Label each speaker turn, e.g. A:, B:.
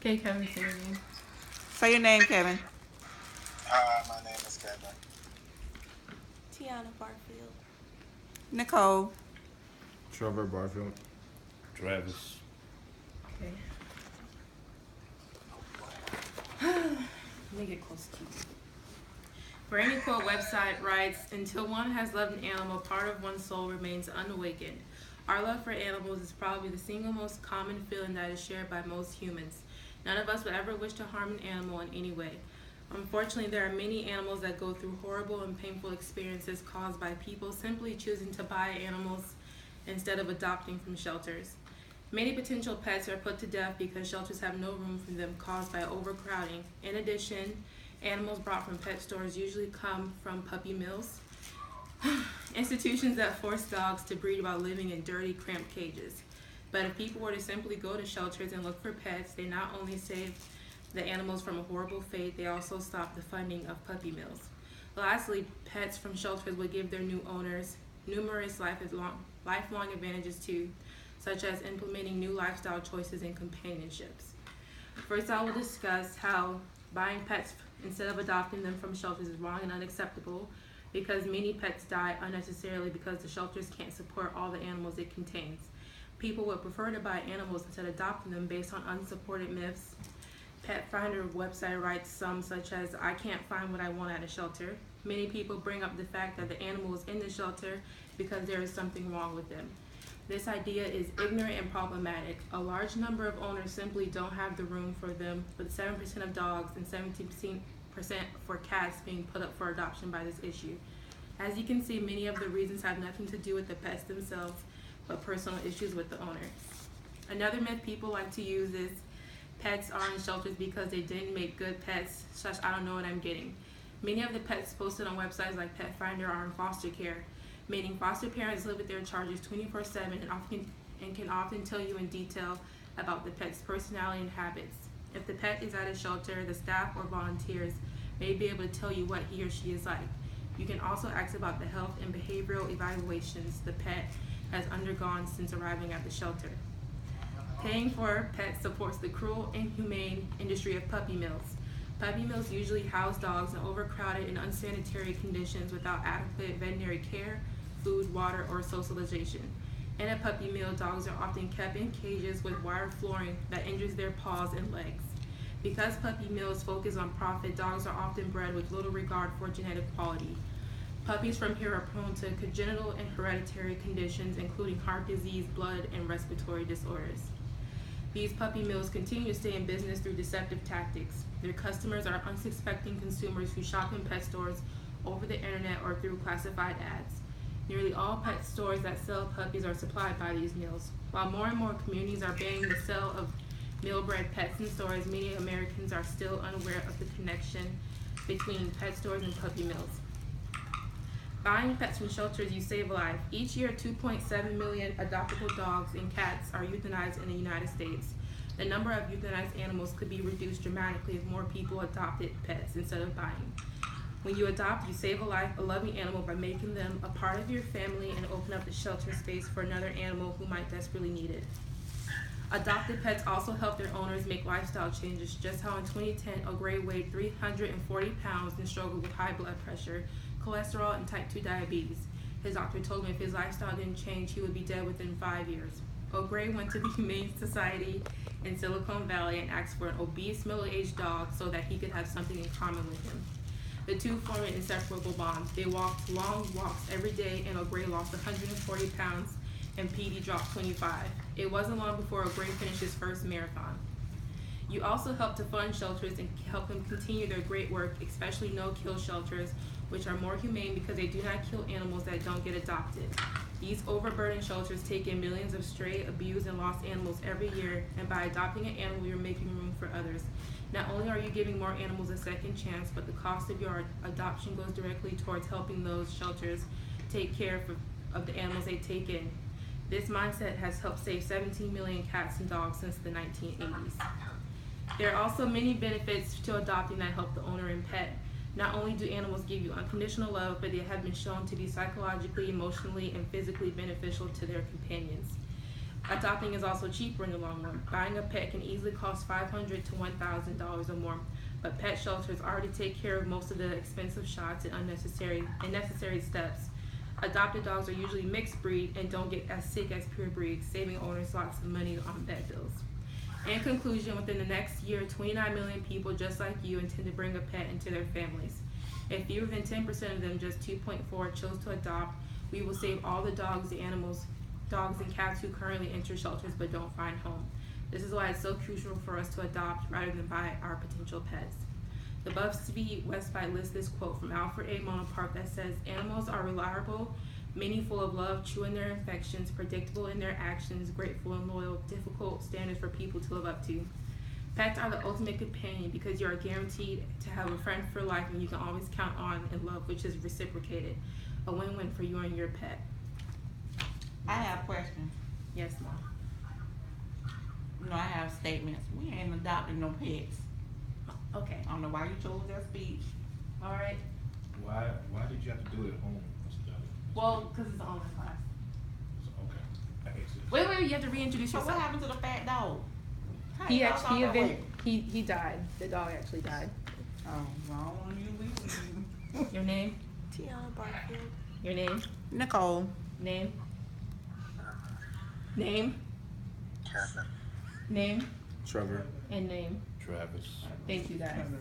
A: Okay, Kevin, say your name.
B: Say your name, Kevin.
C: Hi, my name is Kevin.
D: Tierra Barfield.
B: Nicole.
E: Trevor Barfield.
F: Travis.
A: Okay. Let me get close to you. Brainy Quote website writes, until one has loved an animal, part of one's soul remains unawakened. Our love for animals is probably the single most common feeling that is shared by most humans. None of us would ever wish to harm an animal in any way. Unfortunately, there are many animals that go through horrible and painful experiences caused by people simply choosing to buy animals instead of adopting from shelters. Many potential pets are put to death because shelters have no room for them caused by overcrowding. In addition, animals brought from pet stores usually come from puppy mills, institutions that force dogs to breed while living in dirty, cramped cages. But if people were to simply go to shelters and look for pets, they not only save the animals from a horrible fate, they also stop the funding of puppy mills. Lastly, pets from shelters would give their new owners numerous lifelong advantages too, such as implementing new lifestyle choices and companionships. First, I will discuss how buying pets instead of adopting them from shelters is wrong and unacceptable because many pets die unnecessarily because the shelters can't support all the animals it contains. People would prefer to buy animals instead of adopting them based on unsupported myths. Pet Finder website writes some such as, I can't find what I want at a shelter. Many people bring up the fact that the animal is in the shelter because there is something wrong with them. This idea is ignorant and problematic. A large number of owners simply don't have the room for them, with 7% of dogs and 17% for cats being put up for adoption by this issue. As you can see, many of the reasons have nothing to do with the pets themselves, but personal issues with the owner. Another myth people like to use is pets are in shelters because they didn't make good pets, / I don't know what I'm getting. Many of the pets posted on websites like Pet Finder are in foster care, meaning foster parents live with their charges 24/7 and can often tell you in detail about the pet's personality and habits. If the pet is at a shelter, the staff or volunteers may be able to tell you what he or she is like. You can also ask about the health and behavioral evaluations the pet has undergone since arriving at the shelter. Paying for pets supports the cruel and inhumane industry of puppy mills. Puppy mills usually house dogs in overcrowded and unsanitary conditions without adequate veterinary care, food, water, or socialization. In a puppy mill, dogs are often kept in cages with wire flooring that injures their paws and legs. Because puppy mills focus on profit, dogs are often bred with little regard for genetic quality. Puppies from here are prone to congenital and hereditary conditions, including heart disease, blood, and respiratory disorders. These puppy mills continue to stay in business through deceptive tactics. Their customers are unsuspecting consumers who shop in pet stores over the internet or through classified ads. Nearly all pet stores that sell puppies are supplied by these mills. While more and more communities are banning the sale of mill-bred pets in stores, many Americans are still unaware of the connection between pet stores and puppy mills. Buying pets from shelters, you save a life. Each year, 2.7 million adoptable dogs and cats are euthanized in the United States. The number of euthanized animals could be reduced dramatically if more people adopted pets instead of buying. When you adopt, you save a life, a loving animal, by making them a part of your family and open up the shelter space for another animal who might desperately need it. Adopted pets also help their owners make lifestyle changes, just how in 2010, O'Gray weighed 340 pounds and struggled with high blood pressure, cholesterol, and type 2 diabetes. His doctor told him if his lifestyle didn't change, he would be dead within 5 years. O'Gray went to the Humane Society in Silicon Valley and asked for an obese, middle-aged dog so that he could have something in common with him. The two formed an inseparable bond. They walked long walks every day, and O'Gray lost 140 pounds, and Petey dropped 25. It wasn't long before O'Gray finished his first marathon. You also help to fund shelters and help them continue their great work, especially no-kill shelters, which are more humane because they do not kill animals that don't get adopted. These overburdened shelters take in millions of stray, abused, and lost animals every year, and by adopting an animal, you're making room for others. Not only are you giving more animals a second chance, but the cost of your adoption goes directly towards helping those shelters take care of the animals they take in. This mindset has helped save 17 million cats and dogs since the 1980s. There are also many benefits to adopting that help the owner and pet. Not only do animals give you unconditional love, but they have been shown to be psychologically, emotionally, and physically beneficial to their companions. Adopting is also cheaper in the long run. Buying a pet can easily cost $500 to $1,000 or more, but pet shelters already take care of most of the expensive shots and unnecessary steps. Adopted dogs are usually mixed breed and don't get as sick as pure breeds, saving owners lots of money on vet bills. In conclusion, within the next year, 29 million people just like you intend to bring a pet into their families. If fewer than 10% of them, just 2.4, chose to adopt, we will save all the dogs and cats who currently enter shelters but don't find home. This is why it's so crucial for us to adopt rather than buy our potential pets. The BuzzFeed website lists this quote from Alfred A. Monopark that says, "Animals are reliable, meaningful of love, true in their affections, predictable in their actions, grateful and loyal, difficult standards for people to live up to. Pets are the ultimate companion because you are guaranteed to have a friend for life and you can always count on and love, which is reciprocated. A win-win for you and your pet."
B: I have a question.
A: Yes, Mom.
B: You know, I have statements. We ain't adopting no pets.
A: Okay.
B: I don't know why you chose that speech.
A: All right.
E: Why did you have to do it at home?
A: Well, because it's an online class.
E: Okay. That makes sense.
A: Wait, you have to reintroduce
B: So
A: yourself.
B: what happened to the fat dog? How
A: He
B: you
A: actually
B: lost all that weight?
A: he died. The dog actually died.
B: Oh, well, I don't want you leaving.
A: Your name?
D: Tiana Barfield.
A: Your name?
B: Nicole.
A: Name? Name?
C: Kevin.
A: Name?
E: Trevor.
A: And name.
E: Travis.
A: Thank you guys.
B: Kevin.